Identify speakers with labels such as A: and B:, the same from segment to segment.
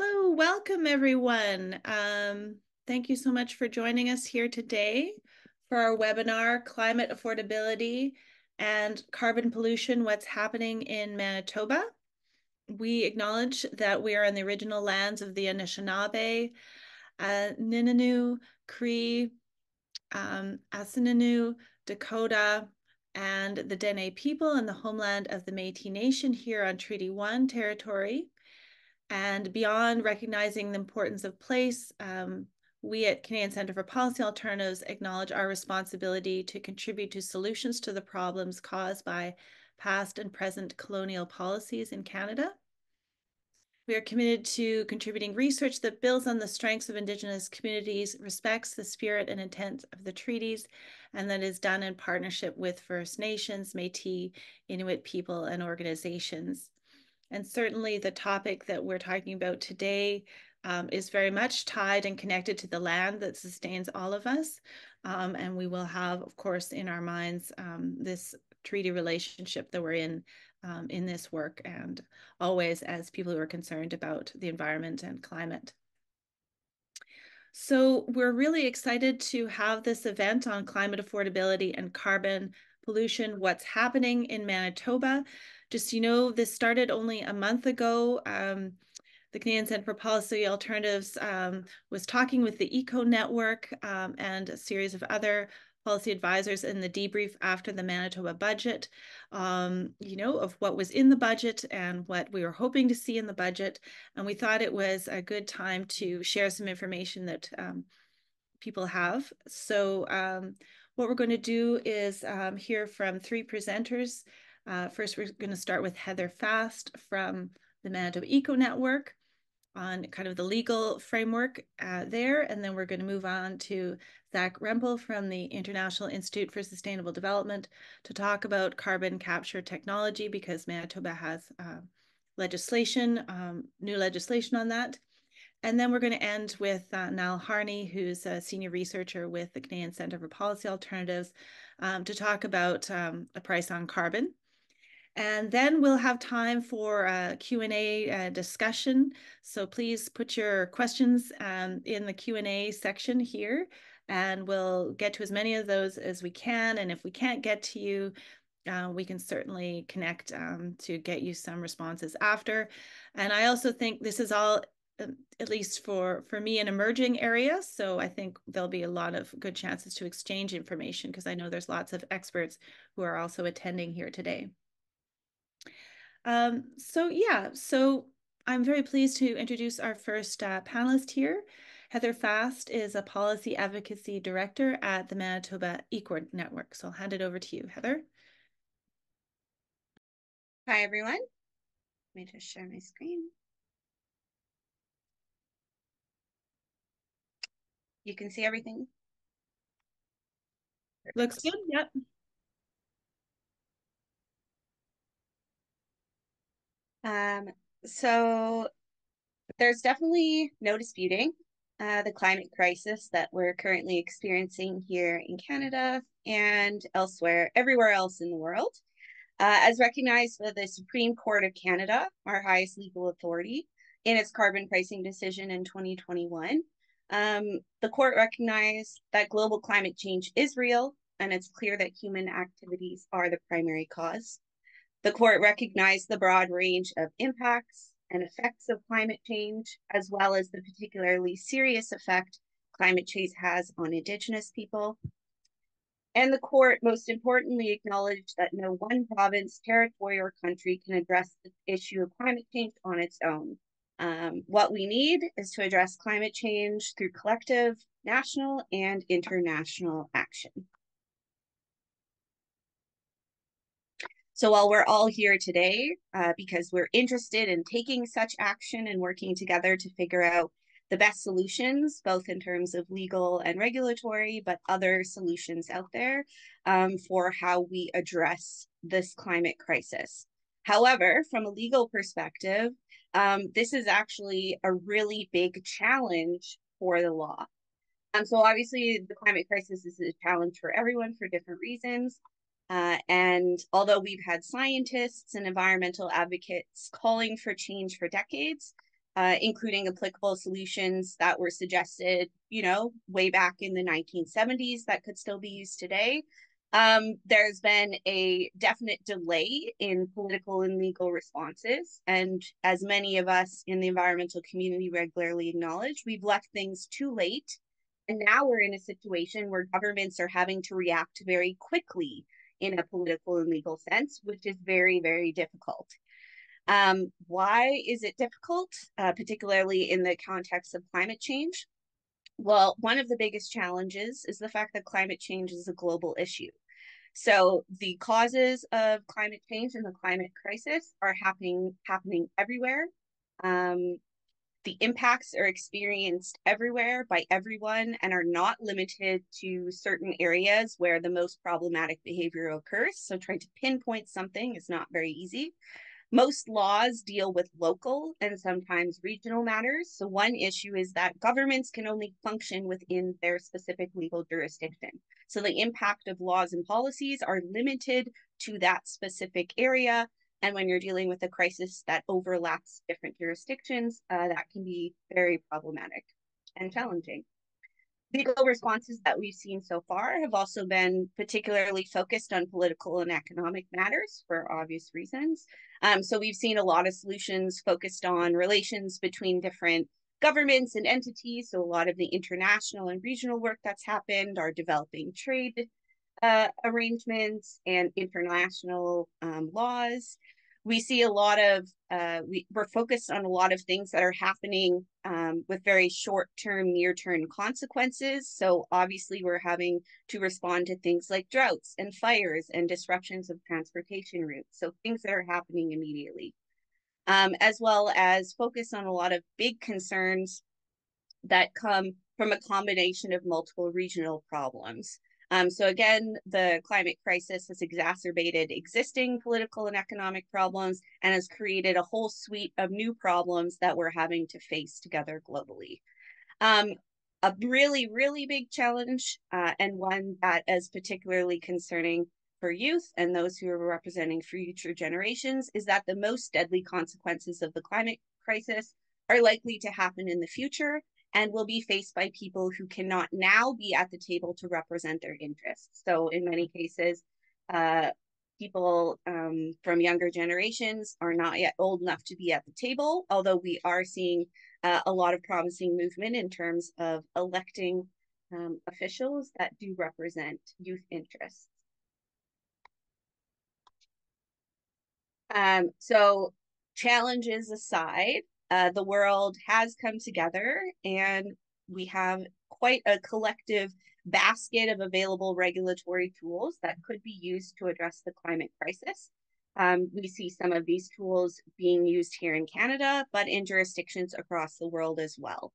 A: Hello, welcome everyone. Thank you so much for joining us here today for our webinar, Climate Affordability and Carbon Pollution, What's Happening in Manitoba. We acknowledge that we are in the original lands of the Anishinaabe, Ninanu, Cree, Asininu, Dakota, and the Dene people and the homeland of the Métis Nation here on Treaty 1 territory. And beyond recognizing the importance of place, we at Canadian Centre for Policy Alternatives acknowledge our responsibility to contribute to solutions to the problems caused by past and present colonial policies in Canada. We are committed to contributing research that builds on the strengths of Indigenous communities, respects the spirit and intent of the treaties, and that is done in partnership with First Nations, Métis, Inuit people, and organizations. And certainly the topic that we're talking about today is very much tied and connected to the land that sustains all of us. And we will have, of course, in our minds, this treaty relationship that we're in this work, and always as people who are concerned about the environment and climate. So we're really excited to have this event on climate affordability and carbon pollution, what's happening in Manitoba. Just, this started only a month ago. The Canadian Centre for Policy Alternatives was talking with the ECO Network and a series of other policy advisors in the debrief after the Manitoba budget, of what was in the budget and what we were hoping to see in the budget. And we thought it was a good time to share some information that people have. So what we're going to do is hear from three presenters. First, we're going to start with Heather Fast from the Manitoba Eco Network on kind of the legal framework there. And then we're going to move on to Zach Rempel from the International Institute for Sustainable Development to talk about carbon capture technology, because Manitoba has legislation, new legislation on that. And then we're going to end with Niall Harney, who's a senior researcher with the Canadian Centre for Policy Alternatives, to talk about a price on carbon. And then we'll have time for a Q&A discussion. So please put your questions in the Q&A section here, and we'll get to as many of those as we can. And if we can't get to you, we can certainly connect to get you some responses after. And I also think this is all, at least for me, an emerging area. So I think there'll be a lot of good chances to exchange information, because I know there's lots of experts who are also attending here today. So I'm very pleased to introduce our first panelist here. Heather Fast is a policy advocacy director at the Manitoba Eco Network. So I'll hand it over to you, Heather.
B: Hi, everyone. Let me just share my screen. You can see everything?
A: Looks good, yep.
B: So there's definitely no disputing the climate crisis that we're currently experiencing here in Canada and elsewhere, everywhere else in the world. As recognized by the Supreme Court of Canada, our highest legal authority, in its carbon pricing decision in 2021, the court recognized that global climate change is real, and it's clear that human activities are the primary cause. The court recognized the broad range of impacts and effects of climate change, as well as the particularly serious effect climate change has on Indigenous people. And the court, most importantly, acknowledged that no one province, territory, or country can address the issue of climate change on its own. What we need is to address climate change through collective, national, and international action. So while we're all here today, because we're interested in taking such action and working together to figure out the best solutions, both in terms of legal and regulatory, but other solutions out there for how we address this climate crisis. However, from a legal perspective, this is actually a really big challenge for the law. So obviously the climate crisis is a challenge for everyone for different reasons. And although we've had scientists and environmental advocates calling for change for decades, including applicable solutions that were suggested, way back in the 1970s that could still be used today. There's been a definite delay in political and legal responses. And as many of us in the environmental community regularly acknowledge, we've left things too late. And now we're in a situation where governments are having to react very quickly in a political and legal sense, which is very, very difficult. Why is it difficult, particularly in the context of climate change? Well, one of the biggest challenges is the fact that climate change is a global issue. So the causes of climate change and the climate crisis are happening everywhere. The impacts are experienced everywhere by everyone and are not limited to certain areas where the most problematic behavior occurs. So trying to pinpoint something is not very easy. Most laws deal with local and sometimes regional matters. So one issue is that governments can only function within their specific legal jurisdiction. So the impact of laws and policies are limited to that specific area. And when you're dealing with a crisis that overlaps different jurisdictions, that can be very problematic and challenging. Legal responses that we've seen so far have also been particularly focused on political and economic matters for obvious reasons. So we've seen a lot of solutions focused on relations between different governments and entities. So a lot of the international and regional work that's happened are developing trade arrangements and international laws. We see a lot of, we're focused on a lot of things that are happening with very short-term, near-term consequences. So obviously we're having to respond to things like droughts and fires and disruptions of transportation routes. So things that are happening immediately, as well as focus on a lot of big concerns that come from a combination of multiple regional problems. So again, the climate crisis has exacerbated existing political and economic problems and has created a whole suite of new problems that we're having to face together globally. A really, really big challenge, and one that is particularly concerning for youth and those who are representing future generations, is that the most deadly consequences of the climate crisis are likely to happen in the future and will be faced by people who cannot now be at the table to represent their interests. So in many cases, people from younger generations are not yet old enough to be at the table, although we are seeing a lot of promising movement in terms of electing officials that do represent youth interests. So challenges aside, the world has come together and we have quite a collective basket of available regulatory tools that could be used to address the climate crisis. We see some of these tools being used here in Canada, but in jurisdictions across the world as well.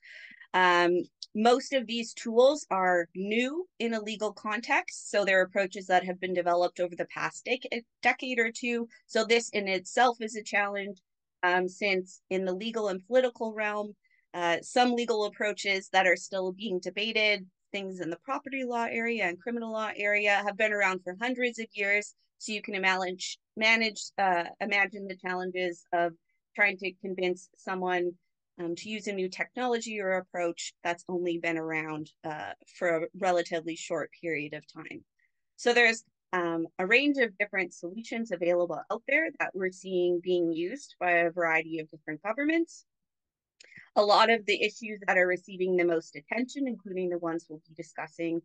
B: Most of these tools are new in a legal context, so they're approaches that have been developed over the past decade or two. So this in itself is a challenge, since in the legal and political realm, some legal approaches that are still being debated, things in the property law area and criminal law area, have been around for hundreds of years. So you can imagine the challenges of trying to convince someone to use a new technology or approach that's only been around for a relatively short period of time. So there's a range of different solutions available out there that we're seeing being used by a variety of different governments. A lot of the issues that are receiving the most attention, including the ones we'll be discussing,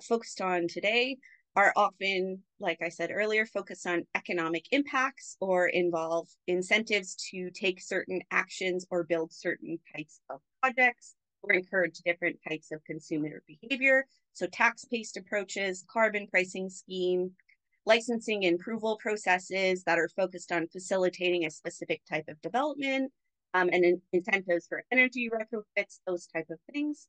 B: focused on today, are often, like I said earlier, focused on economic impacts or involve incentives to take certain actions or build certain types of projects or encourage different types of consumer behavior. So tax-based approaches, carbon pricing scheme, licensing and approval processes that are focused on facilitating a specific type of development, and incentives for energy retrofits, those type of things.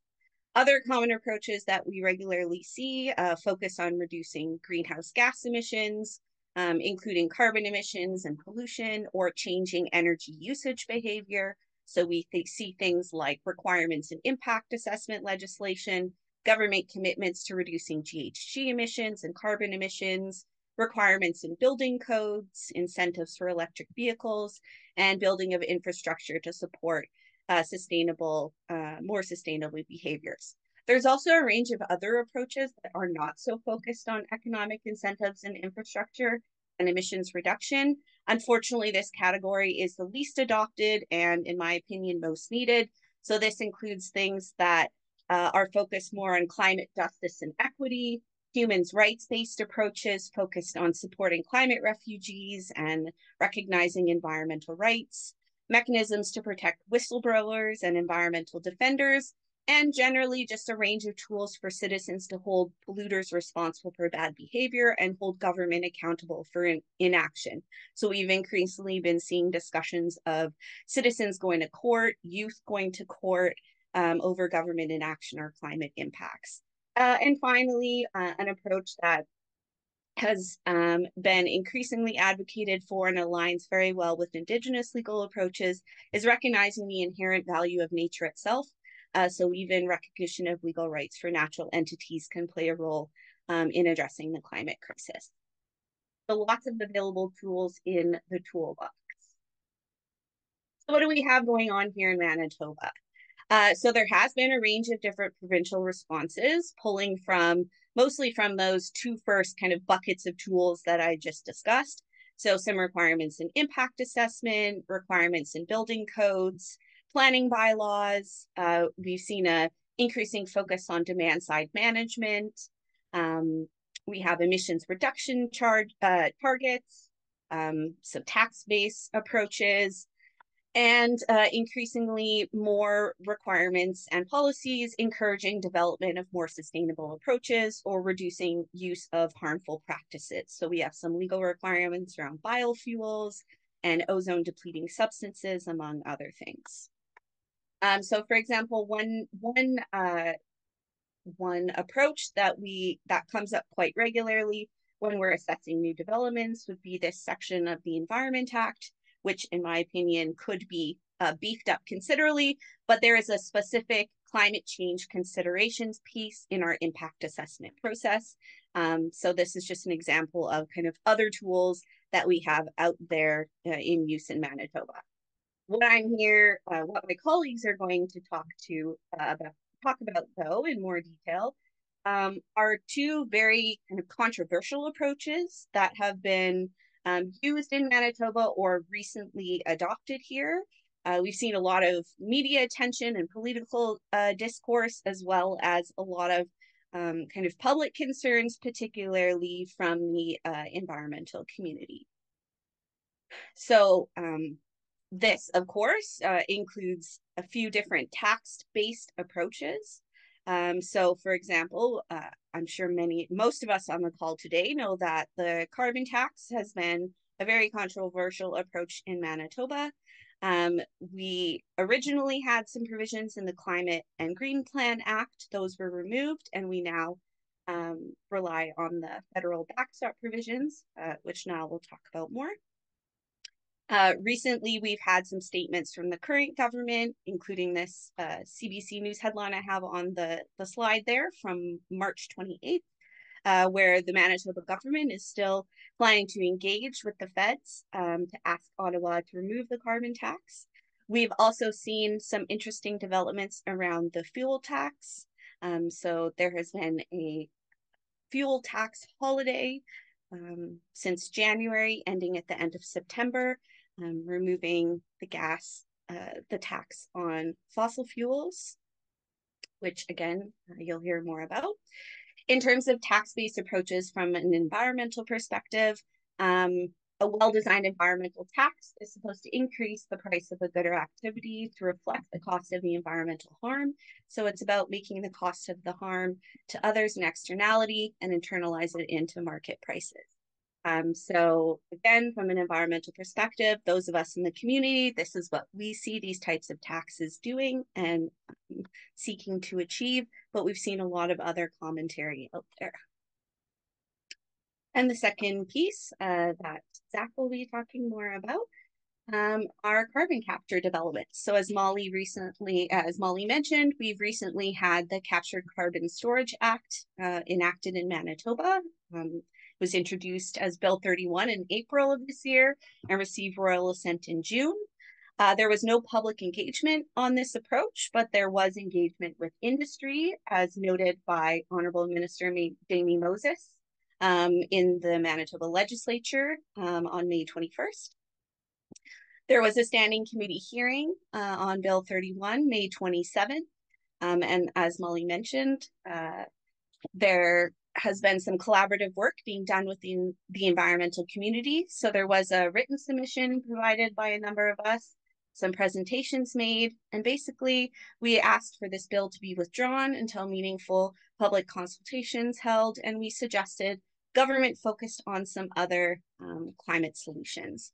B: Other common approaches that we regularly see focus on reducing greenhouse gas emissions, including carbon emissions and pollution, or changing energy usage behavior. So we see things like requirements and impact assessment legislation, government commitments to reducing GHG emissions and carbon emissions, requirements in building codes, incentives for electric vehicles, and building of infrastructure to support more sustainable behaviors. There's also a range of other approaches that are not so focused on economic incentives and infrastructure and emissions reduction. Unfortunately, this category is the least adopted and, in my opinion, most needed. So this includes things that are focused more on climate justice and equity, human rights-based approaches focused on supporting climate refugees and recognizing environmental rights, mechanisms to protect whistleblowers and environmental defenders, and generally just a range of tools for citizens to hold polluters responsible for bad behavior and hold government accountable for inaction. So we've increasingly been seeing discussions of citizens going to court, youth going to court over government inaction or climate impacts. And finally, an approach that has been increasingly advocated for and aligns very well with Indigenous legal approaches is recognizing the inherent value of nature itself. So even recognition of legal rights for natural entities can play a role in addressing the climate crisis. So lots of available tools in the toolbox. So what do we have going on here in Manitoba? So there has been a range of different provincial responses, pulling from mostly from those two first kind of buckets of tools that I just discussed. So some requirements in impact assessment, requirements in building codes, planning bylaws. We've seen a increasing focus on demand side management. We have emissions reduction targets, some tax-based approaches, and increasingly more requirements and policies encouraging development of more sustainable approaches or reducing use of harmful practices. So we have some legal requirements around biofuels and ozone depleting substances, among other things. So for example, one approach that comes up quite regularly when we're assessing new developments would be this section of the Environment Act, which in my opinion could be beefed up considerably, but there is a specific climate change considerations piece in our impact assessment process. So this is just an example of kind of other tools that we have out there in use in Manitoba. What my colleagues are going to talk about though in more detail are two very kind of controversial approaches that have been used in Manitoba or recently adopted here. We've seen a lot of media attention and political discourse, as well as a lot of kind of public concerns, particularly from the environmental community. So this, of course, includes a few different tax-based approaches. So for example, I'm sure most of us on the call today know that the carbon tax has been a very controversial approach in Manitoba. We originally had some provisions in the Climate and Green Plan Act. Those were removed, and we now rely on the federal backstop provisions, which now we'll talk about more. Recently, we've had some statements from the current government, including this CBC News headline I have on the slide there from March 28th, where the Manitoba government is still planning to engage with the feds to ask Ottawa to remove the carbon tax. We've also seen some interesting developments around the fuel tax. So there has been a fuel tax holiday since January, ending at the end of September. Removing the tax on fossil fuels, which again, you'll hear more about. In terms of tax-based approaches from an environmental perspective, a well-designed environmental tax is supposed to increase the price of a good or activity to reflect the cost of the environmental harm. So it's about making the cost of the harm to others an externality and internalize it into market prices. So again, from an environmental perspective, those of us in the community, this is what we see these types of taxes doing and seeking to achieve, but we've seen a lot of other commentary out there. And the second piece that Zach will be talking more about are carbon capture developments. So as Molly mentioned, we've recently had the Captured Carbon Storage Act enacted in Manitoba. Was introduced as Bill 31 in April of this year and received royal assent in June. There was no public engagement on this approach, but there was engagement with industry, as noted by Honorable Minister Jamie Moses in the Manitoba Legislature on May 21st. There was a standing committee hearing on Bill 31, May 27th. And as Molly mentioned, there has been some collaborative work being done within the environmental community. So there was a written submission provided by a number of us, some presentations made, and basically we asked for this bill to be withdrawn until meaningful public consultations held, and we suggested government focused on some other climate solutions.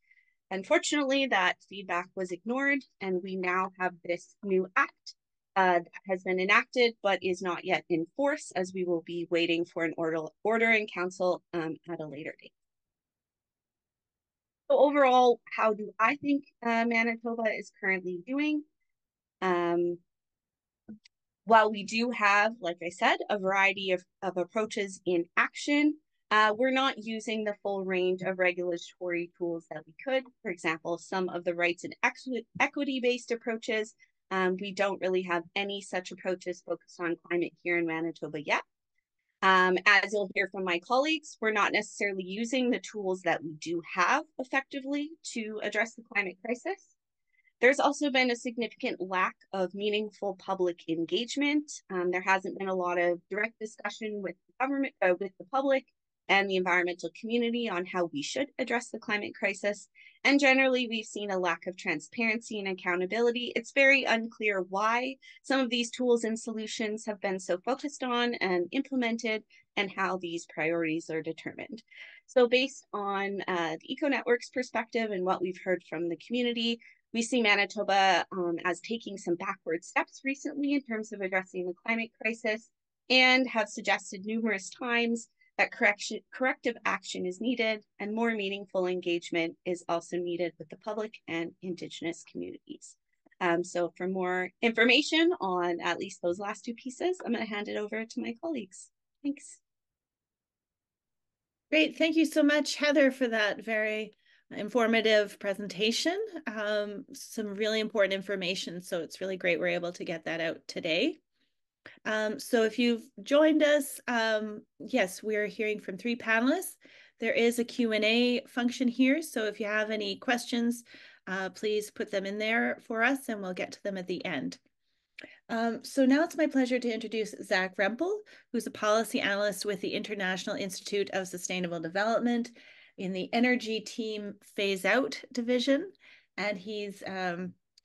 B: Unfortunately, that feedback was ignored, and we now have this new act that has been enacted but is not yet in force, as we will be waiting for an order in council at a later date. So overall, how do I think Manitoba is currently doing? While we do have, like I said, a variety of approaches in action, we're not using the full range of regulatory tools that we could. For example, some of the rights and equity-based approaches, we don't really have any such approaches focused on climate here in Manitoba yet. As you'll hear from my colleagues, we're not necessarily using the tools that we do have effectively to address the climate crisis. There's also been a significant lack of meaningful public engagement. There hasn't been a lot of direct discussion with the government, with the public and the environmental community on how we should address the climate crisis. And generally, we've seen a lack of transparency and accountability. It's very unclear why some of these tools and solutions have been so focused on and implemented, and how these priorities are determined. So based on the EcoNetworks perspective and what we've heard from the community, we see Manitoba as taking some backward steps recently in terms of addressing the climate crisis, and have suggested numerous times that corrective action is needed, and more meaningful engagement is also needed with the public and Indigenous communities. So for more information on at least those last two pieces, I'm going to hand it over to my colleagues. Thanks.
A: Great. Thank you so much, Heather, for that very informative presentation. Some really important information. So it's really great we're able to get that out today. So if you've joined us, yes, we're hearing from three panelists. There is a Q&A function here. So if you have any questions, please put them in there for us and we'll get to them at the end. So now it's my pleasure to introduce Zach Rempel, who's a policy analyst with the International Institute of Sustainable Development in the Energy Team Phase Out Division. And he's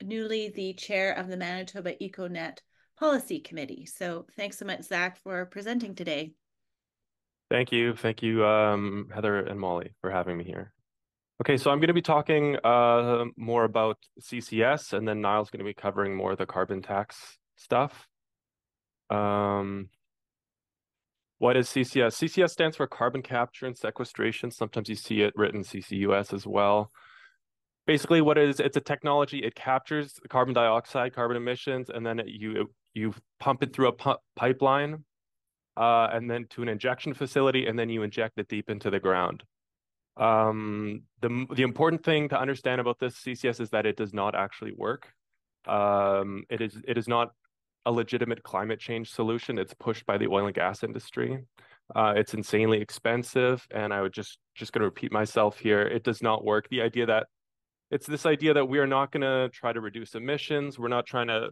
A: newly the chair of the Manitoba EcoNet Policy Committee. So thanks so much, Zach, for presenting today.
C: Thank you. Thank you, Heather and Molly, for having me here. Okay, so I'm going to be talking more about CCS, and then Niall's going to be covering more of the carbon tax stuff. What is CCS? CCS stands for carbon capture and sequestration. Sometimes you see it written CCUS as well. Basically, what it is, it's a technology. It captures carbon dioxide, carbon emissions, and then you pump it through a pipeline and then to an injection facility, and then you inject it deep into the ground. The important thing to understand about this CCS is that it does not actually work. It is not a legitimate climate change solution. It's pushed by the oil and gas industry. It's insanely expensive, and I would just going to repeat myself here. It does not work. It's this idea that we are not going to try to reduce emissions. We're not trying to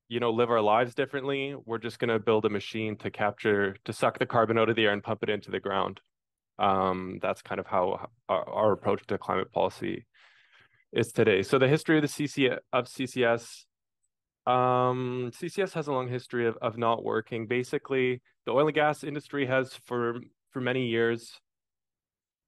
C: live our lives differently. We're just going to build a machine to suck the carbon out of the air and pump it into the ground. That's kind of how our approach to climate policy is today. So the history of CCS. CCS has a long history of not working. Basically, the oil and gas industry has for many years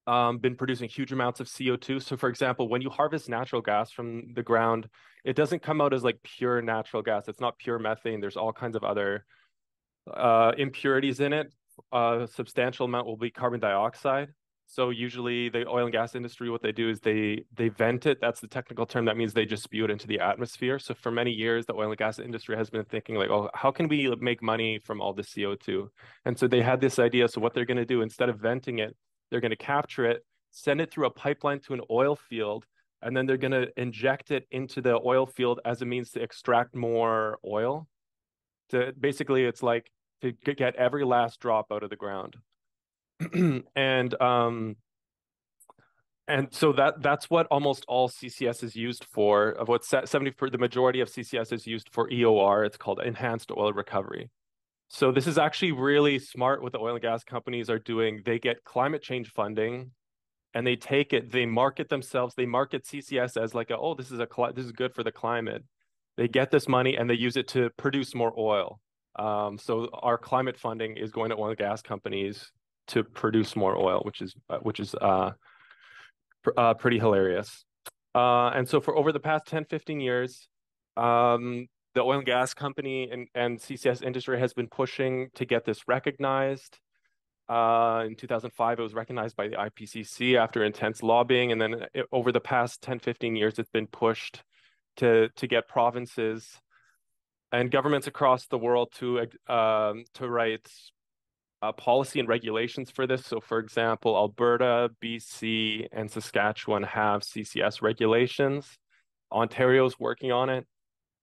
C: been producing huge amounts of CO2. So for example, when you harvest natural gas from the ground, it doesn't come out as like pure natural gas. It's not pure methane. There's all kinds of other impurities in it. A substantial amount will be carbon dioxide. So usually the oil and gas industry, what they do is they vent it. That's the technical term. That means they just spew it into the atmosphere. So for many years, the oil and gas industry has been thinking like, oh, how can we make money from all this CO2? And so they had this idea. So what they're going to do, instead of venting it, they're going to capture it, send it through a pipeline to an oil field, and then they're going to inject it into the oil field as a means to extract more oil. Basically, it's like to get every last drop out of the ground. and and so that's what almost all CCS is used for. Of what 70 the majority of CCS is used for EOR. It's called enhanced oil recovery. So this is actually really smart what the oil and gas companies are doing. They get climate change funding and they take it, they market themselves, they market CCS as like, oh, this is good for the climate. They get this money and they use it to produce more oil. So our climate funding is going to oil and gas companies to produce more oil, which is pretty hilarious. And so for over the past 10, 15 years, the oil and gas company and CCS industry has been pushing to get this recognized. In 2005, it was recognized by the IPCC after intense lobbying. And then over the past 10, 15 years, it's been pushed to get provinces and governments across the world to write policy and regulations for this. So, for example, Alberta, BC, and Saskatchewan have CCS regulations. Ontario's working on it.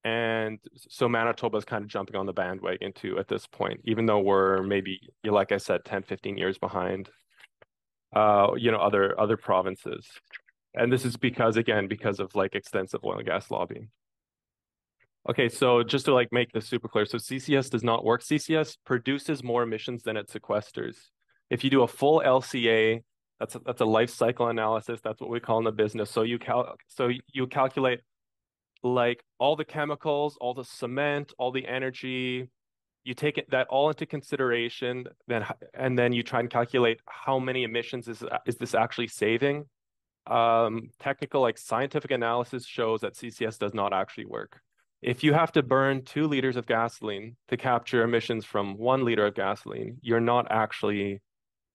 C: And so Manitoba is kind of jumping on the bandwagon too at this point, even though we're maybe, like I said, 10, 15 years behind, other provinces. And this is because of like extensive oil and gas lobbying. Okay, so just to like make this super clear, so CCS does not work. CCS produces more emissions than it sequesters. If you do a full LCA, that's a life cycle analysis. That's what we call in the business. So you calculate like all the chemicals, all the cement, all the energy. You take that all into consideration, and then you try and calculate how many emissions is this actually saving. Technical, like scientific analysis shows that CCS does not actually work. If you have to burn 2 liters of gasoline to capture emissions from 1 liter of gasoline, you're not actually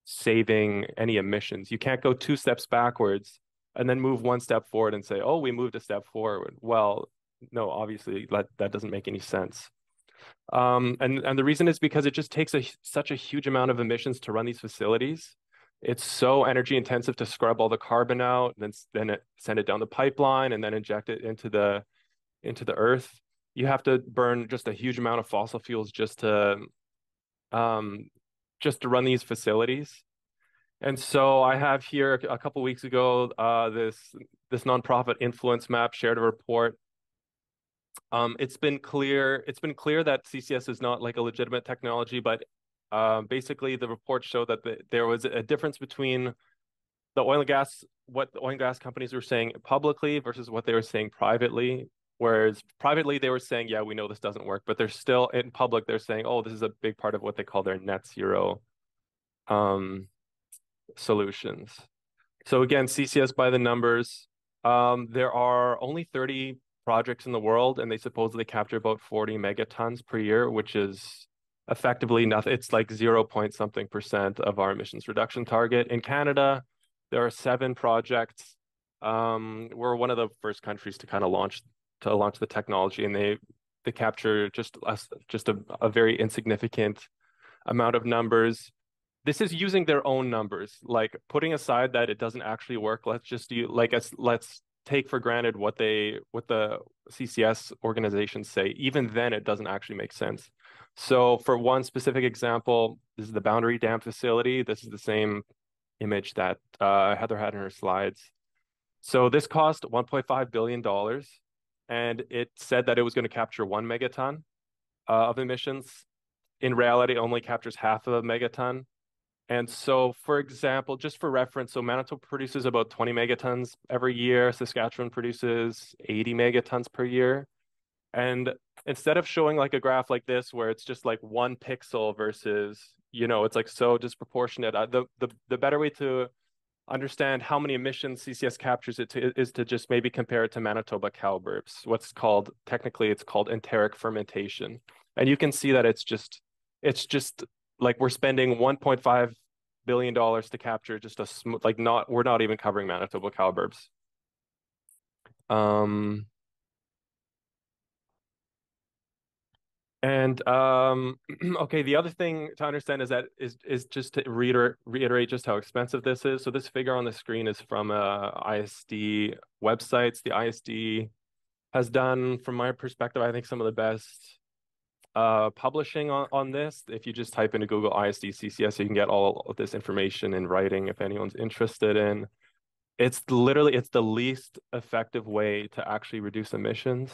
C: saving any emissions. You can't go 2 steps backwards and then move 1 step forward and say, oh, we moved a step forward. Well, no, obviously that doesn't make any sense. And the reason is because it just takes such a huge amount of emissions to run these facilities. It's so energy intensive to scrub all the carbon out, then send it down the pipeline and then inject it into the earth. You have to burn just a huge amount of fossil fuels just to run these facilities. And so I have here a couple weeks ago this nonprofit InfluenceMap shared a report. It's been clear that CCS is not like a legitimate technology, but basically the report showed that there was a difference between what the oil and gas companies were saying publicly versus what they were saying privately. Whereas privately they were saying, yeah, we know this doesn't work, but they're still in public, they're saying, oh, this is a big part of what they call their net zero solutions. So again, CCS by the numbers, there are only 30 projects in the world, and they supposedly capture about 40 megatons per year, which is effectively nothing. It's like 0 point something% of our emissions reduction target. In Canada, there are 7 projects. We're one of the first countries to kind of launch the technology, and they capture just a very insignificant amount of numbers. This is using their own numbers, like putting aside that it doesn't actually work. Let's take for granted what the CCS organizations say. Even then, it doesn't actually make sense. So for one specific example, this is the Boundary Dam facility. This is the same image that Heather had in her slides. So this cost $1.5 billion, and it said that it was going to capture 1 megaton of emissions. In reality, it only captures half of a megaton. And so, for example, just for reference, so Manitoba produces about 20 megatons every year. Saskatchewan produces 80 megatons per year. And instead of showing like a graph like this, where it's just like 1 pixel versus, it's like so disproportionate, the better way to understand how many emissions CCS captures is to just maybe compare it to Manitoba CalBurbs. Technically it's called enteric fermentation. And you can see that it's just like we're spending $1.5 billion to capture just we're not even covering Manitoba CalBurbs. And okay, the other thing to understand is that is just to reiterate just how expensive this is. So this figure on the screen is from ISD websites. The ISD has done, from my perspective, I think some of the best publishing on this. If you just type into Google ISD CCS, you can get all of this information in writing if anyone's interested in. It's the least effective way to actually reduce emissions.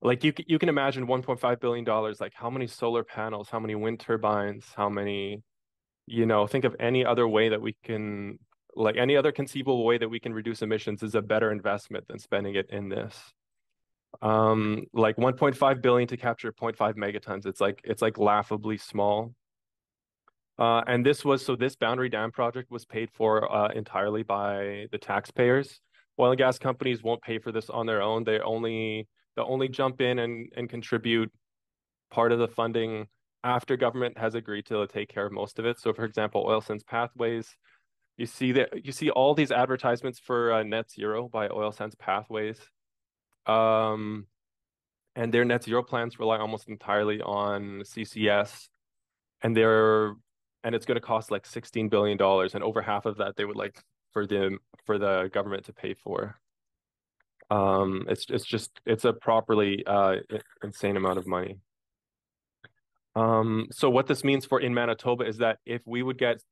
C: Like you can imagine $1.5 billion, like how many solar panels, how many wind turbines, how many, think of any other way that we can, like any other conceivable way that we can reduce emissions is a better investment than spending it in this. Like 1.5 billion to capture 0.5 megatons. It's like laughably small. And this Boundary Dam project was paid for entirely by the taxpayers. Oil and gas companies won't pay for this on their own. They'll only jump in and contribute part of the funding after government has agreed to take care of most of it. So, for example, Oil Sands Pathways, you see all these advertisements for net zero by Oil Sands Pathways, and their net zero plans rely almost entirely on CCS, and it's going to cost like $16 billion, and over half of that they would like for the government to pay for. It's a properly insane amount of money. So what this means in Manitoba is that if we would get,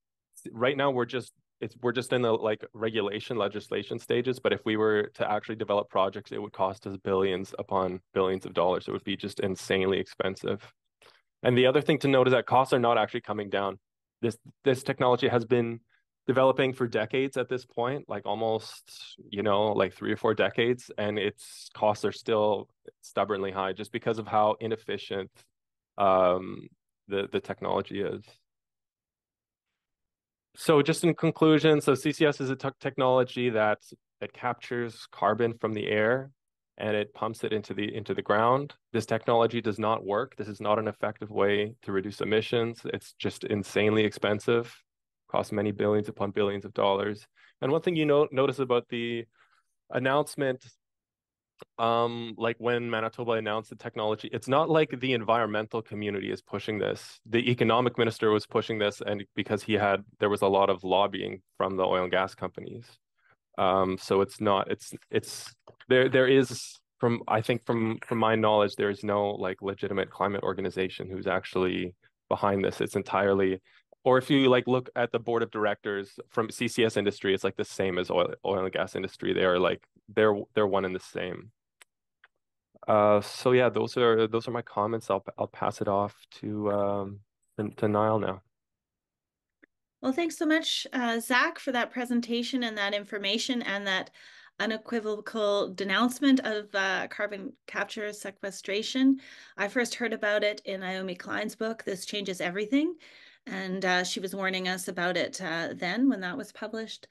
C: right now we're just in the like regulation legislation stages, but if we were to actually develop projects, it would cost us billions upon billions of dollars. It would be just insanely expensive. And the other thing to note is that costs are not actually coming down. This technology has been developing for decades at this point, like almost, like 3 or 4 decades, and its costs are still stubbornly high just because of how inefficient the technology is. So just in conclusion, CCS is a technology that captures carbon from the air and it pumps it into the ground. This technology does not work. This is not an effective way to reduce emissions. It's just insanely expensive, costs many billions upon billions of dollars. And one thing notice about the announcement, like when Manitoba announced the technology, it's not like the environmental community is pushing this. The economic minister was pushing this, and because there was a lot of lobbying from the oil and gas companies. So there is, I think from my knowledge, there is no like legitimate climate organization who's actually behind this. It's entirely, or if you like look at the board of directors from CCS industry, it's like the same as oil and gas industry. They are like they're one and the same. So yeah, those are my comments. I'll pass it off to Niall now.
A: Well, thanks so much, Zach, for that presentation and that information and that unequivocal denouncement of carbon capture sequestration. I first heard about it in Naomi Klein's book, This Changes Everything. And she was warning us about it then when that was published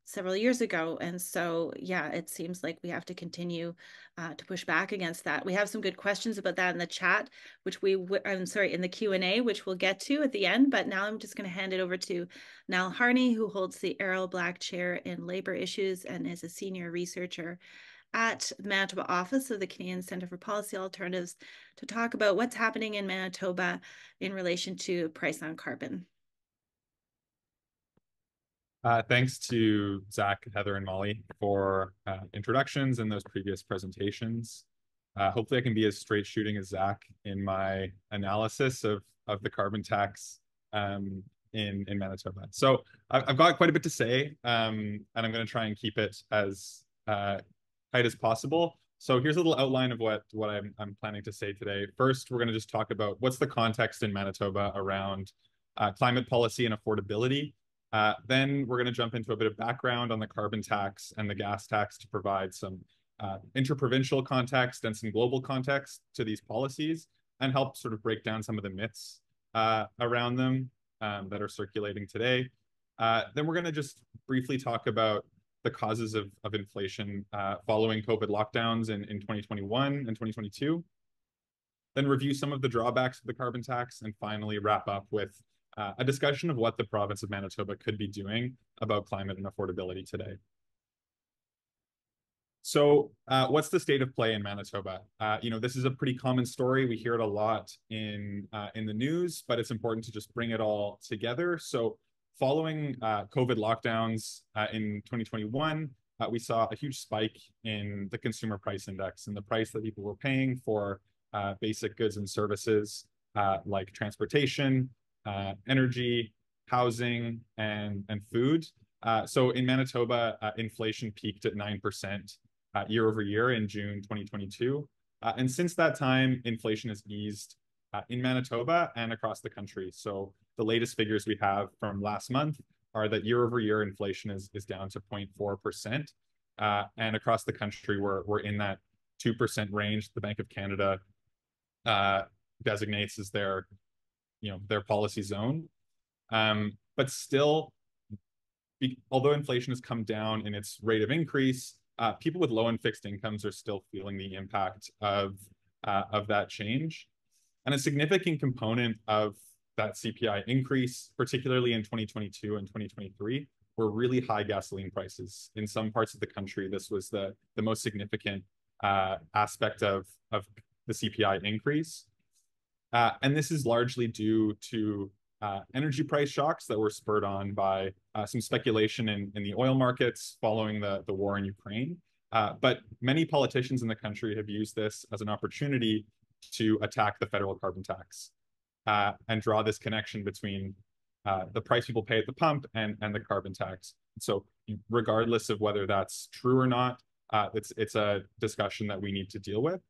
A: several years ago. And so, yeah, it seems like we have to continue to push back against that. We have some good questions about that in the chat, which in the Q&A, which we'll get to at the end. But now I'm just going to hand it over to Niall Harney, who holds the Errol Black Chair in Labor Issues and is a senior researcher at the Manitoba office of the Canadian Centre for Policy Alternatives, to talk about what's happening in Manitoba in relation to price on carbon.
D: Thanks to Zach, Heather, and Molly for introductions and those previous presentations. Hopefully I can be as straight shooting as Zach in my analysis of the carbon tax in Manitoba. So I've got quite a bit to say, and I'm going to try and keep it as tight as possible. So here's a little outline of what I'm planning to say today. First, we're going to just talk about what's the context in Manitoba around climate policy and affordability. Then we're going to jump into a bit of background on the carbon tax and the gas tax to provide some interprovincial context and some global context to these policies and help sort of break down some of the myths around them that are circulating today. Then we're going to just briefly talk about the causes of inflation following COVID lockdowns in 2021 and 2022. Then review some of the drawbacks of the carbon tax, and finally wrap up with a discussion of what the province of Manitoba could be doing about climate and affordability today. So what's the state of play in Manitoba? This is a pretty common story. We hear it a lot in the news, but it's important to just bring it all together. So following COVID lockdowns in 2021, we saw a huge spike in the consumer price index and the price that people were paying for basic goods and services like transportation, energy, housing, and food. So in Manitoba, inflation peaked at 9% year over year in June 2022. And since that time, inflation has eased in Manitoba and across the country. So the latest figures we have from last month are that year over year inflation is down to 0.4%. And across the country, we're in that 2% range. The Bank of Canada designates as their policy zone. But still, although inflation has come down in its rate of increase, people with low and fixed incomes are still feeling the impact of that change. And a significant component of that CPI increase, particularly in 2022 and 2023, were really high gasoline prices. In some parts of the country, this was the most significant aspect of the CPI increase. And this is largely due to energy price shocks that were spurred on by some speculation in the oil markets following the war in Ukraine. But many politicians in the country have used this as an opportunity to attack the federal carbon tax and draw this connection between the price people pay at the pump and the carbon tax. So regardless of whether that's true or not, it's a discussion that we need to deal with.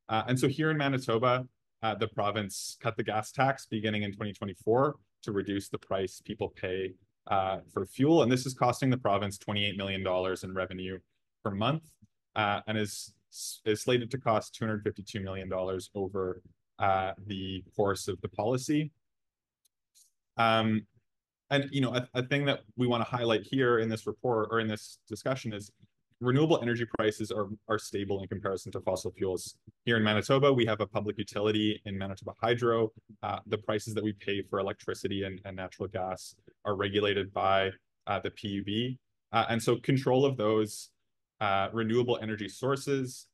D: And so here in Manitoba, the province cut the gas tax beginning in 2024 to reduce the price people pay for fuel. And this is costing the province $28 million in revenue per month and is slated to cost $252 million over the course of the policy. And a thing that we want to highlight here in this report or in this discussion is renewable energy prices are stable in comparison to fossil fuels. Here in Manitoba, we have a public utility in Manitoba Hydro. The prices that we pay for electricity and natural gas are regulated by the PUB. And so control of those renewable energy sources,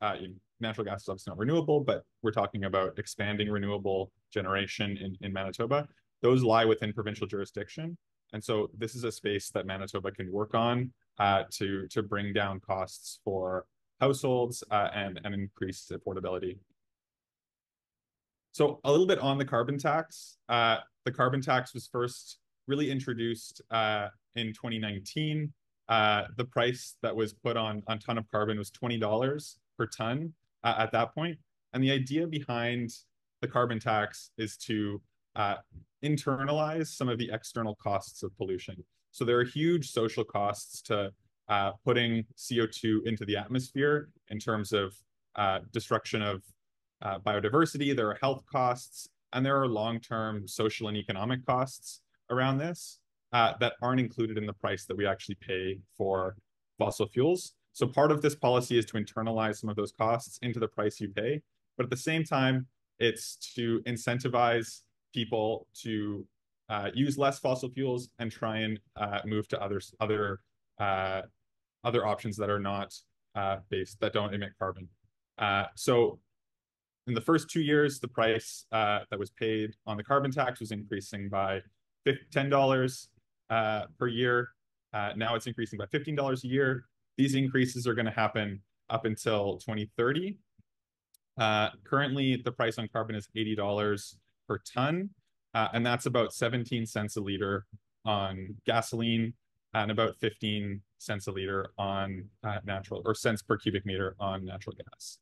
D: natural gas is obviously not renewable, but we're talking about expanding renewable generation in Manitoba. Those lie within provincial jurisdiction. And so this is a space that Manitoba can work on to bring down costs for households and increase affordability. So a little bit on the carbon tax. The carbon tax was first really introduced in 2019. The price that was put on ton of carbon was $20 per ton at that point. And the idea behind the carbon tax is to internalize some of the external costs of pollution. So there are huge social costs to putting CO2 into the atmosphere in terms of destruction of biodiversity. There are health costs, and there are long-term social and economic costs around this that aren't included in the price that we actually pay for fossil fuels. So part of this policy is to internalize some of those costs into the price you pay. But at the same time, it's to incentivize people to use less fossil fuels and try and move to other options that are not that don't emit carbon. So in the first 2 years, the price that was paid on the carbon tax was increasing by $10 per year. Now it's increasing by $15 a year. These increases are going to happen up until 2030. Currently, the price on carbon is $80 per ton, and that's about 17 cents a liter on gasoline and about 15 cents a liter on cents per cubic meter on natural gas.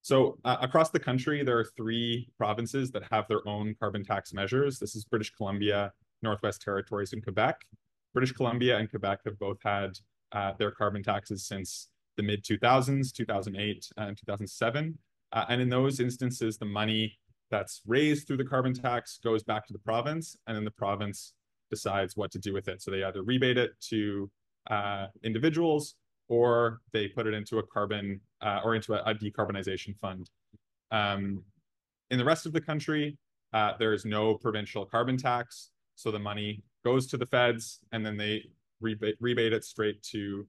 D: So across the country, there are 3 provinces that have their own carbon tax measures. This is British Columbia, Northwest Territories, and Quebec. British Columbia and Quebec have both had their carbon taxes since the mid-2000s, 2008 and 2007. And in those instances, the money that's raised through the carbon tax goes back to the province, and then the province decides what to do with it. So they either rebate it to individuals, or they put it into a carbon or into a decarbonization fund. In the rest of the country, there is no provincial carbon tax. So the money goes to the feds, and then they rebate it straight to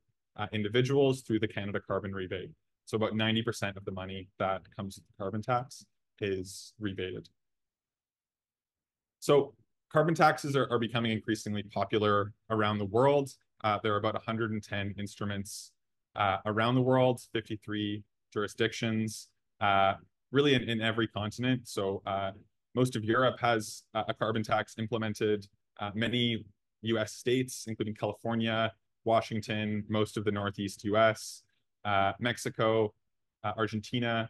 D: individuals through the Canada Carbon Rebate. So about 90% of the money that comes with the carbon tax is rebated. So carbon taxes are becoming increasingly popular around the world. There are about 110 instruments around the world, 53 jurisdictions, really in every continent. So most of Europe has a carbon tax implemented. Many US states, including California, Washington, most of the Northeast US, Mexico, Argentina.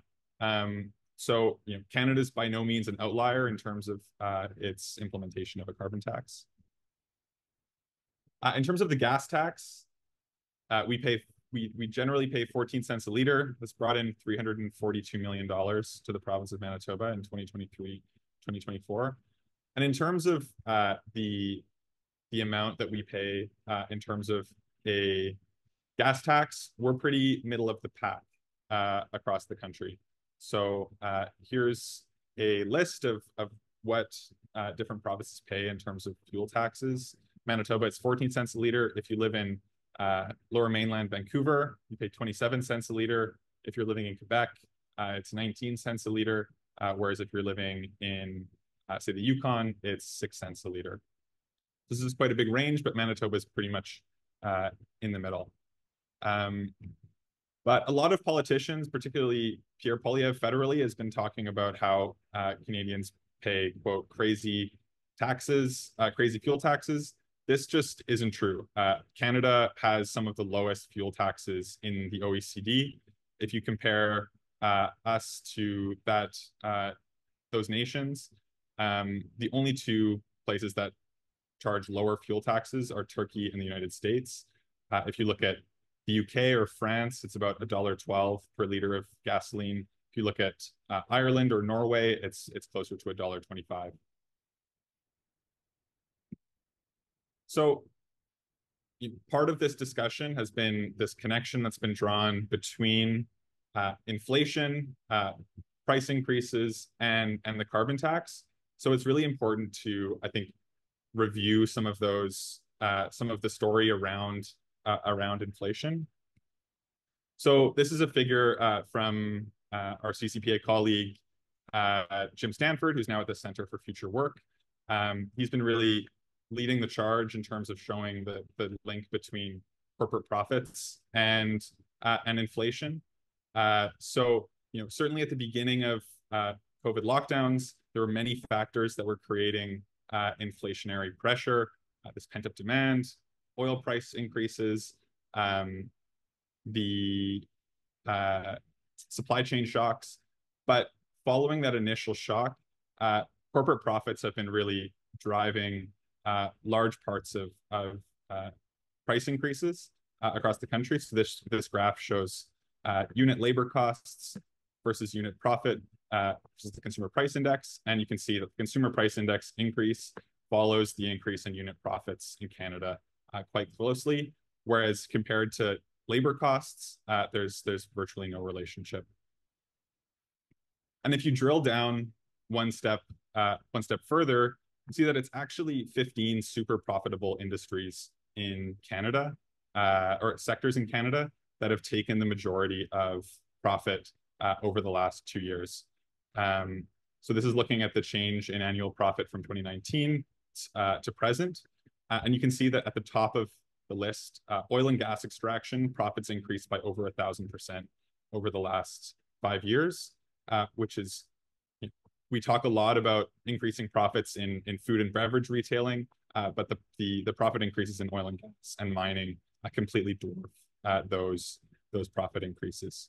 D: So, Canada's by no means an outlier in terms of its implementation of a carbon tax. In terms of the gas tax, we generally pay 14 cents a liter. This brought in $342 million to the province of Manitoba in 2023, 2024. And in terms of the amount that we pay in terms of a gas tax, we're pretty middle of the pack across the country. So here's a list of what different provinces pay in terms of fuel taxes. Manitoba, it's 14 cents a liter. If you live in Lower Mainland Vancouver, you pay 27 cents a liter. If you're living in Quebec, it's 19 cents a liter. Whereas if you're living in, say, the Yukon, it's 6 cents a liter. This is quite a big range, but Manitoba is pretty much in the middle. But a lot of politicians, particularly Pierre Poilievre federally, has been talking about how Canadians pay, quote, crazy taxes, crazy fuel taxes. This just isn't true. Canada has some of the lowest fuel taxes in the OECD. If you compare us to those nations, the only two places that charge lower fuel taxes are Turkey and the United States. If you look at the UK or France, it's about $1.12 per liter of gasoline. If you look at Ireland or Norway, it's closer to $1.25. So part of this discussion has been this connection that's been drawn between inflation, price increases, and the carbon tax. So it's really important to, I think, review some of those, some of the story around inflation. So this is a figure from our CCPA colleague, Jim Stanford, who's now at the Center for Future Work. He's been really leading the charge in terms of showing the link between corporate profits and inflation. So, certainly at the beginning of COVID lockdowns, there were many factors that were creating inflationary pressure, this pent-up demand, oil price increases, the supply chain shocks. But following that initial shock, corporate profits have been really driving large parts of price increases across the country. So this graph shows unit labor costs versus unit profit, which is the consumer price index. And you can see that the consumer price index increase follows the increase in unit profits in Canada quite closely. Whereas compared to labor costs, there's virtually no relationship. And if you drill down one step further, you see that it's actually 15 super profitable industries in Canada, or sectors in Canada, that have taken the majority of profit over the last 2 years. So this is looking at the change in annual profit from 2019 to present. And you can see that at the top of the list, oil and gas extraction profits increased by over 1,000% over the last 5 years, which is, we talk a lot about increasing profits in food and beverage retailing, but the profit increases in oil and gas and mining completely dwarf those profit increases.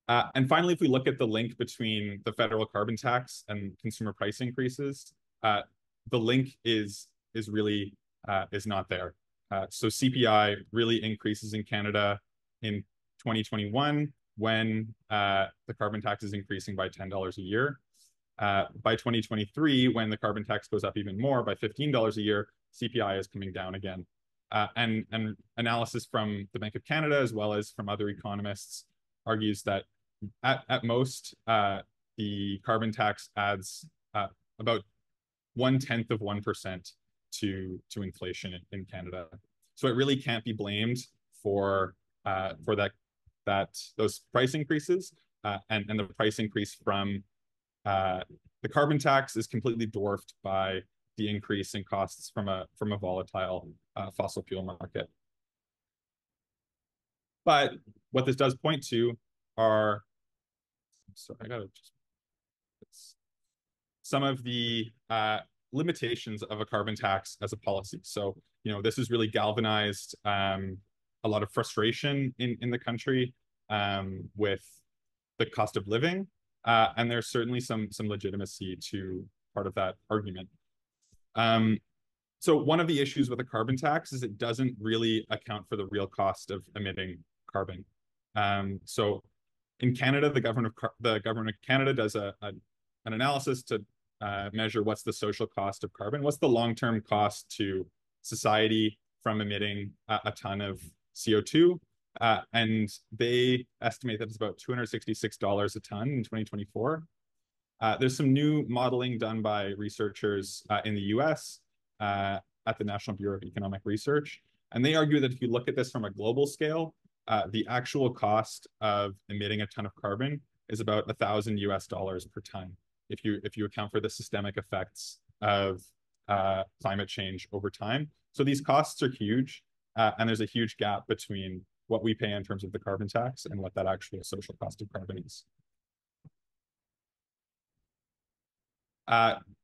D: And finally, if we look at the link between the federal carbon tax and consumer price increases, the link is really not there. So CPI really increases in Canada in 2021 when the carbon tax is increasing by $10 a year. By 2023, when the carbon tax goes up even more by $15 a year, CPI is coming down again. And analysis from the Bank of Canada, as well as from other economists, argues that at most, the carbon tax adds about 0.1% to inflation in Canada. So it really can't be blamed for those price increases, and the price increase from the carbon tax is completely dwarfed by the increase in costs from a volatile fossil fuel market. But what this does point to are, sorry, I gotta just, some of the limitations of a carbon tax as a policy. So, this has really galvanized a lot of frustration in the country with the cost of living, and there's certainly some legitimacy to part of that argument. So one of the issues with a carbon tax is it doesn't really account for the real cost of emitting carbon. So in Canada, the government of Canada does an analysis to measure what's the social cost of carbon, what's the long-term cost to society from emitting a ton of CO2, and they estimate that it's about $266 a ton in 2024. There's some new modeling done by researchers in the US at the National Bureau of Economic Research, and they argue that if you look at this from a global scale, the actual cost of emitting a ton of carbon is about $1,000 per ton if you account for the systemic effects of climate change over time. So these costs are huge, and there's a huge gap between what we pay in terms of the carbon tax and what that actual social cost of carbon is.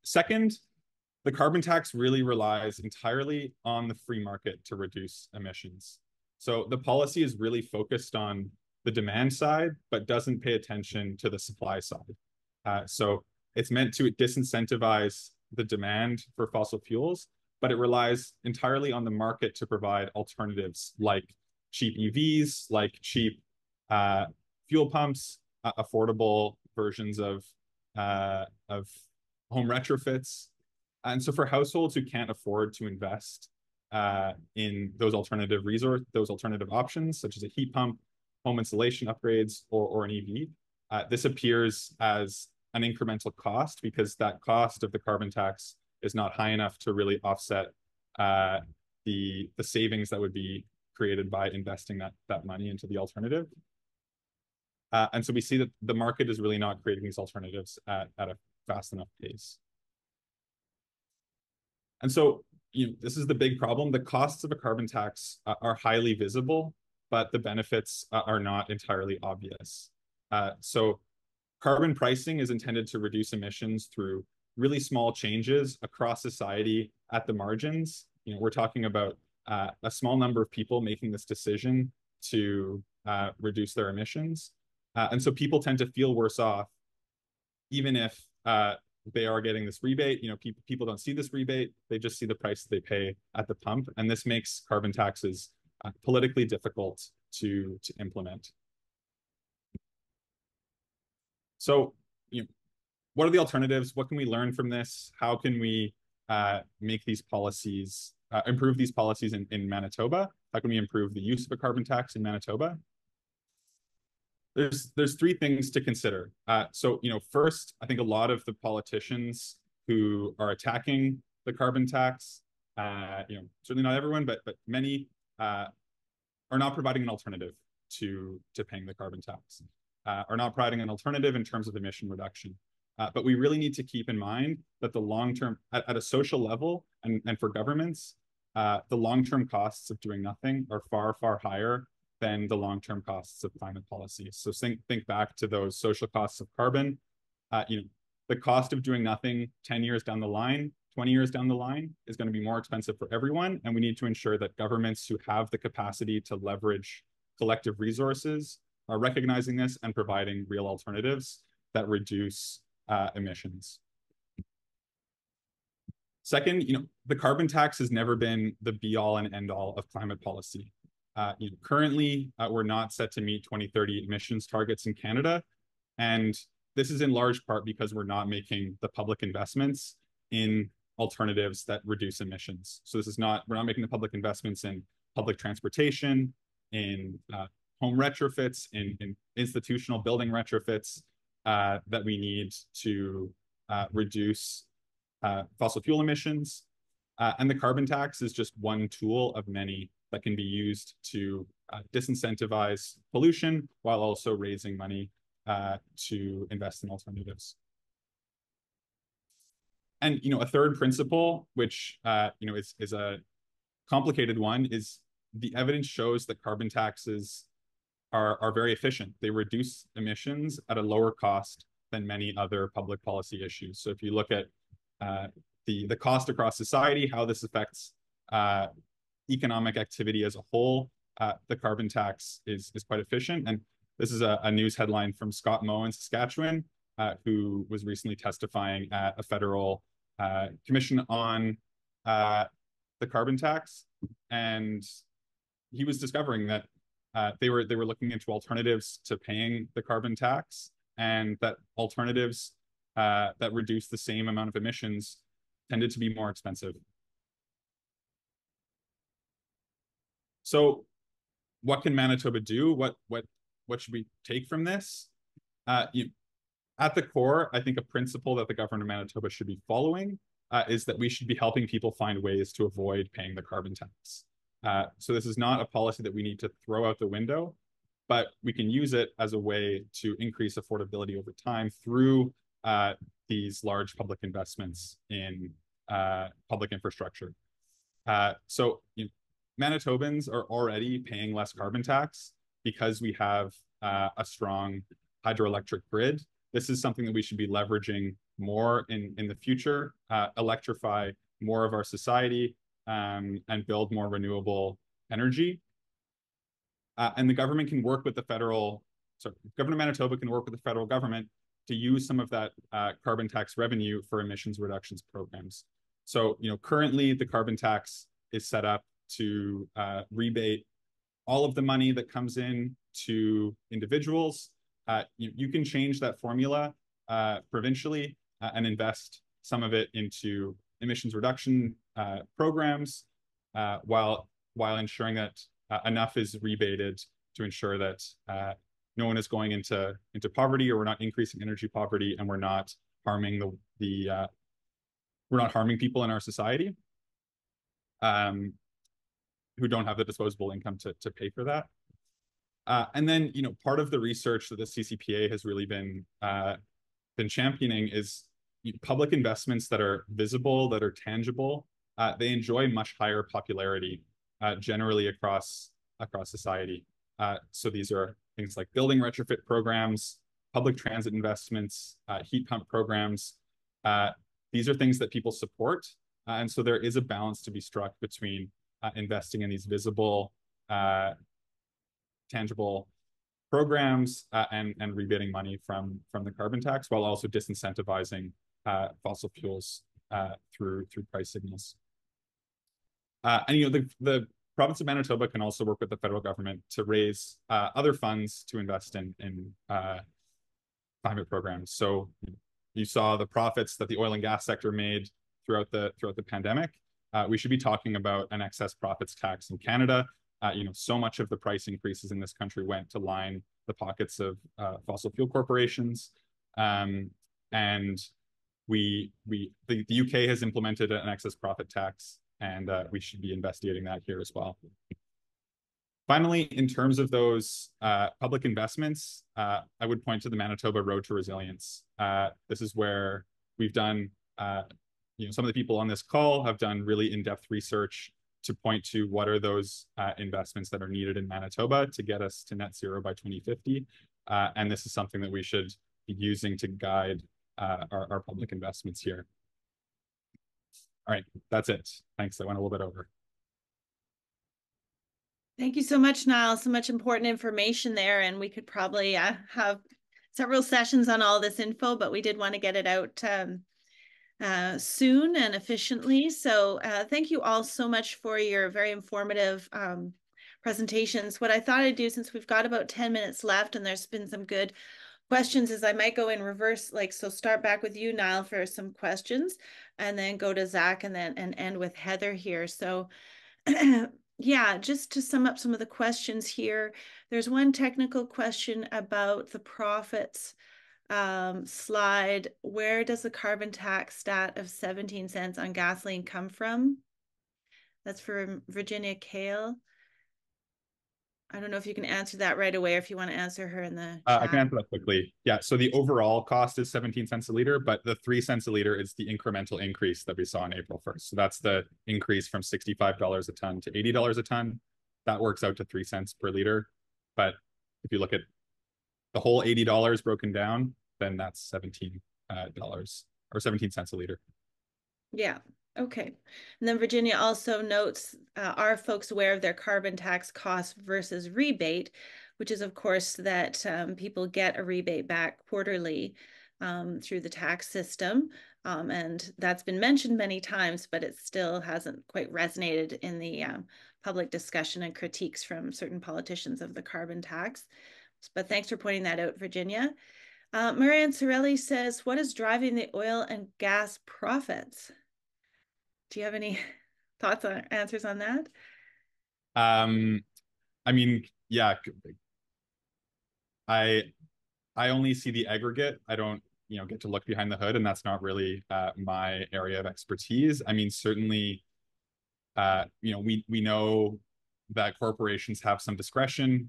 D: Second, the carbon tax really relies entirely on the free market to reduce emissions. So the policy is really focused on the demand side, but doesn't pay attention to the supply side. So it's meant to disincentivize the demand for fossil fuels, but it relies entirely on the market to provide alternatives like cheap EVs, like cheap fuel pumps, affordable versions of home retrofits. And so for households who can't afford to invest in those alternative options, such as a heat pump, home insulation upgrades, or an EV, this appears as an incremental cost because that cost of the carbon tax is not high enough to really offset the savings that would be created by investing that money into the alternative. And so we see that the market is really not creating these alternatives at a fast enough pace. And so, this is the big problem. The costs of a carbon tax are highly visible, but the benefits are not entirely obvious. So carbon pricing is intended to reduce emissions through really small changes across society at the margins. We're talking about a small number of people making this decision to reduce their emissions. And so people tend to feel worse off, even if they are getting this rebate. People don't see this rebate. They just see the price they pay at the pump. And this makes carbon taxes politically difficult to implement. So, what are the alternatives? What can we learn from this? How can we make these policies, improve these policies in Manitoba? How can we improve the use of a carbon tax in Manitoba? There's three things to consider. So, first, I think a lot of the politicians who are attacking the carbon tax, certainly not everyone, but many are not providing an alternative to paying the carbon tax, are not providing an alternative in terms of emission reduction. But we really need to keep in mind that the long-term, at a social level and for governments, the long-term costs of doing nothing are far, far higher than the long-term costs of climate policy. So think back to those social costs of carbon. The cost of doing nothing 10 years down the line, 20 years down the line is going to be more expensive for everyone. And we need to ensure that governments who have the capacity to leverage collective resources are recognizing this and providing real alternatives that reduce emissions. Second, the carbon tax has never been the be-all and end-all of climate policy. Currently, we're not set to meet 2030 emissions targets in Canada. And this is in large part because we're not making the public investments in alternatives that reduce emissions. So we're not making the public investments in public transportation, in home retrofits, in institutional building retrofits that we need to reduce fossil fuel emissions. And the carbon tax is just one tool of many that can be used to disincentivize pollution while also raising money to invest in alternatives. And a third principle, which is a complicated one, is the evidence shows that carbon taxes are very efficient. They reduce emissions at a lower cost than many other public policy issues. So if you look at the cost across society, how this affects economic activity as a whole, the carbon tax is quite efficient. And this is a news headline from Scott Moe in Saskatchewan, who was recently testifying at a federal commission on the carbon tax. And he was discovering that they were looking into alternatives to paying the carbon tax, and that alternatives that reduce the same amount of emissions tended to be more expensive. So what can Manitoba do? What should we take from this? At the core, I think a principle that the government of Manitoba should be following is that we should be helping people find ways to avoid paying the carbon tax. So this is not a policy that we need to throw out the window, but we can use it as a way to increase affordability over time through these large public investments in public infrastructure. So Manitobans are already paying less carbon tax because we have a strong hydroelectric grid. This is something that we should be leveraging more in the future, electrify more of our society, and build more renewable energy. And the government can work with the government of Manitoba can work with the federal government to use some of that carbon tax revenue for emissions reductions programs. So, currently the carbon tax is set up to rebate all of the money that comes in to individuals. You can change that formula provincially and invest some of it into emissions reduction programs while ensuring that enough is rebated to ensure that no one is going into poverty, or we're not increasing energy poverty, and we're not harming we're not harming people in our society who don't have the disposable income to pay for that. And then, part of the research that the CCPA has really been championing is public investments that are visible, that are tangible. They enjoy much higher popularity generally across society. So these are things like building retrofit programs, public transit investments, heat pump programs. These are things that people support. And so there is a balance to be struck between investing in these visible, tangible programs and rebating money from the carbon tax, while also disincentivizing fossil fuels through price signals. And the province of Manitoba can also work with the federal government to raise other funds to invest in climate programs. So you saw the profits that the oil and gas sector made throughout the pandemic. We should be talking about an excess profits tax in Canada. So much of the price increases in this country went to line the pockets of fossil fuel corporations. And the UK has implemented an excess profit tax, and we should be investigating that here as well. Finally, in terms of those public investments, I would point to the Manitoba Road to Resilience. This is where we've done, some of the people on this call have done really in-depth research to point to what are those investments that are needed in Manitoba to get us to net zero by 2050. And this is something that we should be using to guide our public investments here. All right, that's it. Thanks, I went a little bit over.
A: Thank you so much, Niall. So much important information there, and we could probably have several sessions on all this info, but we did want to get it out soon and efficiently. So thank you all so much for your very informative presentations. What I thought I'd do, since we've got about 10 minutes left and there's been some good questions, is I might go in reverse, so start back with you, Niall, for some questions, and then go to Zach, and end with Heather here. So yeah, just to sum up some of the questions here, there's one technical question about the profits slide. Where does the carbon tax stat of 17 cents on gasoline come from? That's for Virginia Kale. I don't know if you can answer that right away or if you want to answer her in the
D: I
A: chat.
D: can answer that quickly. Yeah, so the overall cost is 17 cents a liter, but the 3 cents a liter is the incremental increase that we saw on April 1st. So that's the increase from $65 a ton to $80 a ton. That works out to 3 cents per liter. But if you look at the whole $80 broken down, then that's $17 or 17 cents a liter.
A: Yeah. Okay. And then Virginia also notes, are folks aware of their carbon tax cost versus rebate, which is, of course, that people get a rebate back quarterly through the tax system. And that's been mentioned many times, but it still hasn't quite resonated in the public discussion and critiques from certain politicians of the carbon tax. But thanks for pointing that out, Virginia. Marianne Sorelli says, what is driving the oil and gas profits? Do you have any thoughts or answers on that?
D: I mean, yeah, I only see the aggregate. I don't, get to look behind the hood, and that's not really my area of expertise. I mean, certainly, we know that corporations have some discretion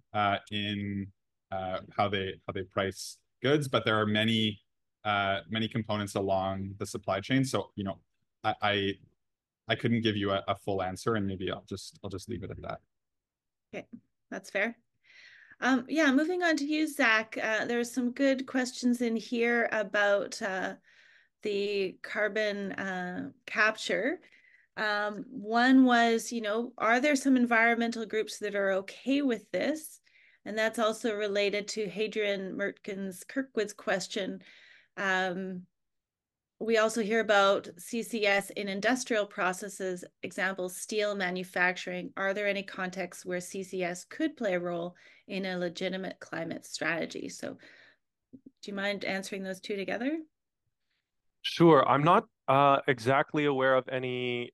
D: in how they price goods, but there are many components along the supply chain. So, I couldn't give you a full answer, and maybe I'll just leave it at that.
A: Okay, that's fair. Yeah, moving on to you, Zach. There's some good questions in here about the carbon capture. One was, are there some environmental groups that are okay with this? And that's also related to Hadrian Mertgens Kirkwood's question. We also hear about CCS in industrial processes, examples, steel manufacturing. Are there any contexts where CCS could play a role in a legitimate climate strategy? So do you mind answering those two together?
C: Sure. I'm not exactly aware of any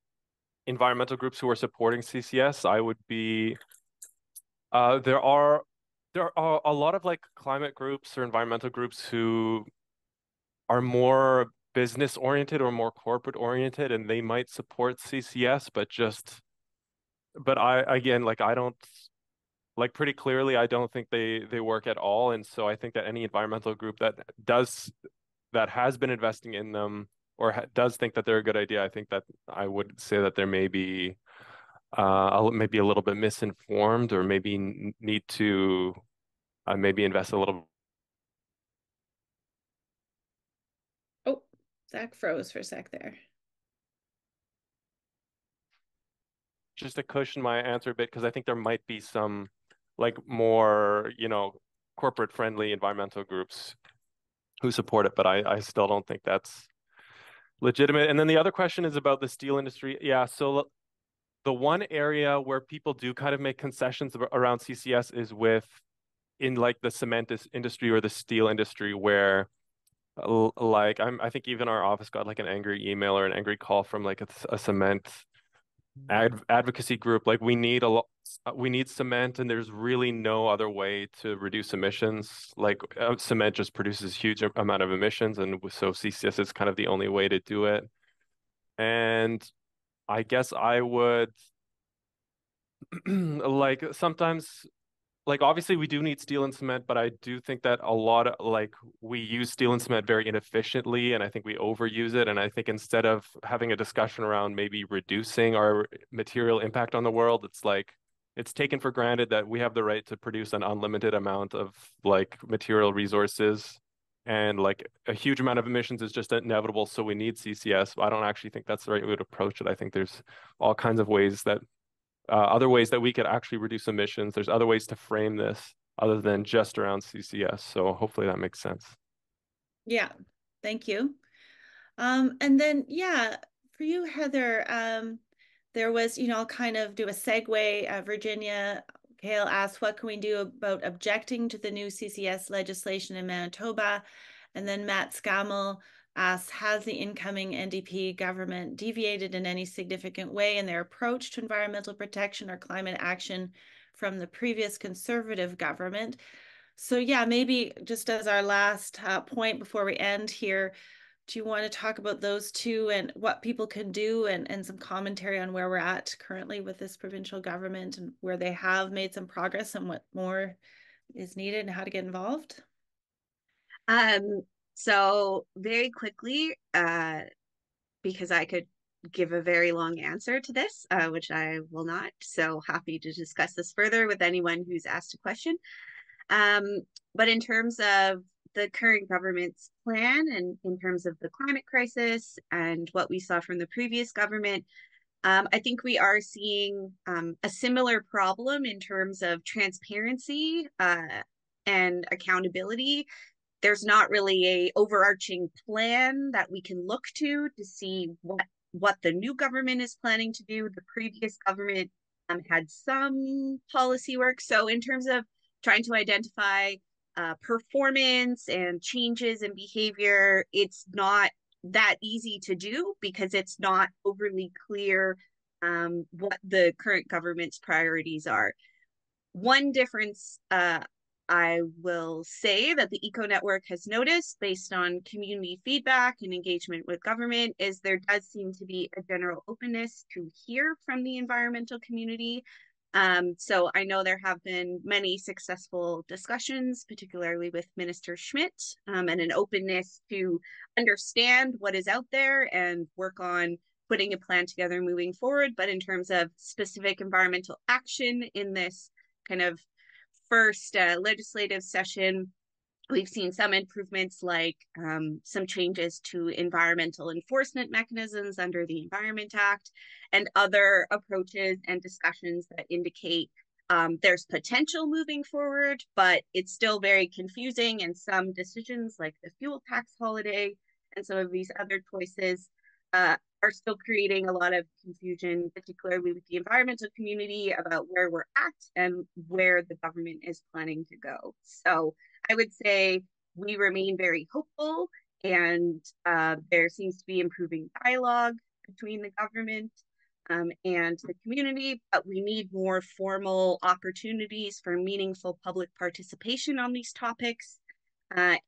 C: environmental groups who are supporting CCS. I would be, there are a lot of like climate groups or environmental groups who are more business oriented or more corporate oriented, and they might support CCS, but I don't, like, pretty clearly, I don't think they work at all. And so I think that any environmental group that has been investing in them or does think that they're a good idea, I think that I would say that there may be maybe a little bit misinformed, or maybe need to maybe invest a little.
A: Oh, Zach froze for a sec there.
C: Just to cushion my answer a bit, because I think there might be some like more, corporate friendly environmental groups who support it, but I still don't think that's legitimate. And then the other question is about the steel industry. Yeah, so the one area where people do kind of make concessions around CCS is in like the cement industry or the steel industry, where like I think even our office got like an angry email or an angry call from like a cement advocacy group. Like we need cement, and there's really no other way to reduce emissions. Like cement just produces huge amount of emissions, and so CCS is kind of the only way to do it. And I guess I would like sometimes, like obviously we do need steel and cement, but I do think that a lot of like we use steel and cement very inefficiently, and I think we overuse it. And I think instead of having a discussion around maybe reducing our material impact on the world, it's like it's taken for granted that we have the right to produce an unlimited amount of like material resources, and like a huge amount of emissions is just inevitable. So we need CCS. I don't actually think that's the right way to approach it. I think there's all kinds of ways that other ways that we could actually reduce emissions. There's other ways to frame this other than just around CCS. So hopefully that makes sense.
A: Yeah, thank you. And then, yeah, for you, Heather, there was, I'll kind of do a segue. Virginia Kale asked, what can we do about objecting to the new CCS legislation in Manitoba? And then Matt Scammell asks, has the incoming NDP government deviated in any significant way in their approach to environmental protection or climate action from the previous Conservative government? So yeah, maybe just as our last point before we end here, do you want to talk about those two and what people can do, and some commentary on where we're at currently with this provincial government and where they have made some progress and what more is needed and how to get involved?
B: So very quickly, because I could give a very long answer to this, which I will not. So happy to discuss this further with anyone who's asked a question. But in terms of the current government's plan and in terms of the climate crisis and what we saw from the previous government, I think we are seeing a similar problem in terms of transparency and accountability. There's not really a overarching plan that we can look to see what the new government is planning to do. The previous government had some policy work. So in terms of trying to identify performance and changes in behavior, it's not that easy to do because it's not overly clear what the current government's priorities are. One difference I will say that the Eco Network has noticed based on community feedback and engagement with government is there does seem to be a general openness to hear from the environmental community. So I know there have been many successful discussions, particularly with Minister Schmidt, and an openness to understand what is out there and work on putting a plan together moving forward. But in terms of specific environmental action in this kind of first legislative session, we've seen some improvements like some changes to environmental enforcement mechanisms under the Environment Act and other approaches and discussions that indicate there's potential moving forward, but it's still very confusing. And some decisions like the fuel tax holiday and some of these other choices are still creating a lot of confusion, particularly with the environmental community about where we're at and where the government is planning to go. So I would say we remain very hopeful, and there seems to be improving dialogue between the government and the community, but we need more formal opportunities for meaningful public participation on these topics.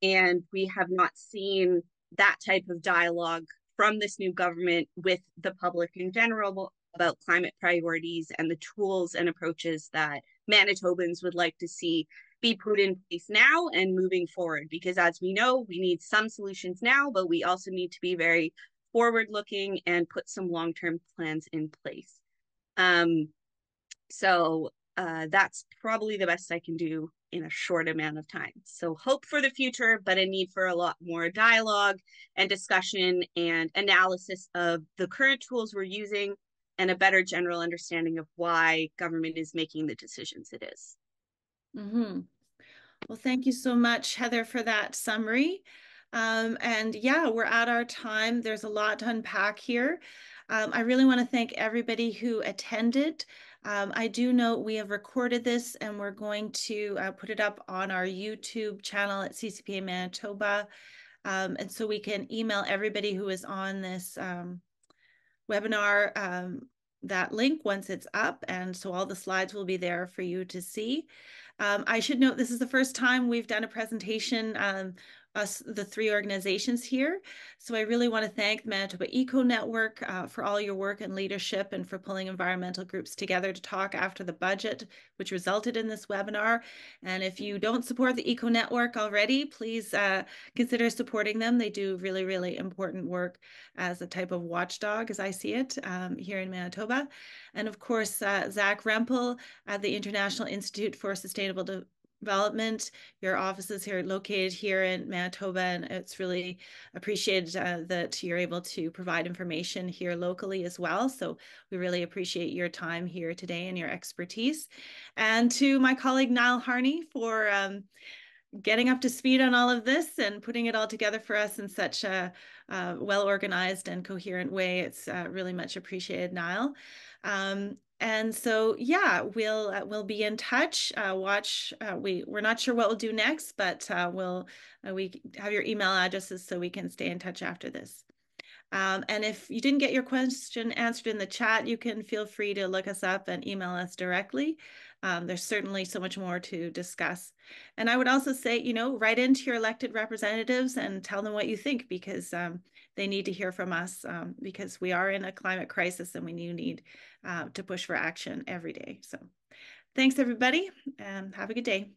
B: And we have not seen that type of dialogue from this new government with the public in general about climate priorities and the tools and approaches that Manitobans would like to see be put in place now and moving forward. Because as we know, we need some solutions now, but we also need to be very forward-looking and put some long-term plans in place. So that's probably the best I can do in a short amount of time. So hope for the future, but a need for a lot more dialogue and discussion and analysis of the current tools we're using and a better general understanding of why government is making the decisions it is.
A: Mm-hmm. Well, thank you so much, Heather, for that summary. And yeah, we're at our time. There's a lot to unpack here. I really want to thank everybody who attended. I do know we have recorded this and we're going to put it up on our YouTube channel at CCPA Manitoba. And so we can email everybody who is on this webinar that link once it's up. And so all the slides will be there for you to see. I should note this is the first time we've done a presentation, us, the three organizations here. So I really want to thank the Manitoba Eco Network for all your work and leadership and for pulling environmental groups together to talk after the budget, which resulted in this webinar. And if you don't support the Eco Network already, please consider supporting them. They do really, really important work as a type of watchdog, as I see it, here in Manitoba. And of course, Zach Rempel at the International Institute for Sustainable Development. Your offices here located here in Manitoba, and it's really appreciated that you're able to provide information here locally as well. So we really appreciate your time here today and your expertise. And to my colleague Niall Harney for getting up to speed on all of this and putting it all together for us in such a well-organized and coherent way. It's really much appreciated, Niall. And so, yeah, we'll be in touch. We're not sure what we'll do next, but we have your email addresses so we can stay in touch after this. And if you didn't get your question answered in the chat, you can feel free to look us up and email us directly. There's certainly so much more to discuss. And I would also say, you know, write into your elected representatives and tell them what you think, because they need to hear from us, because we are in a climate crisis and we need to push for action every day. So thanks, everybody, and have a good day.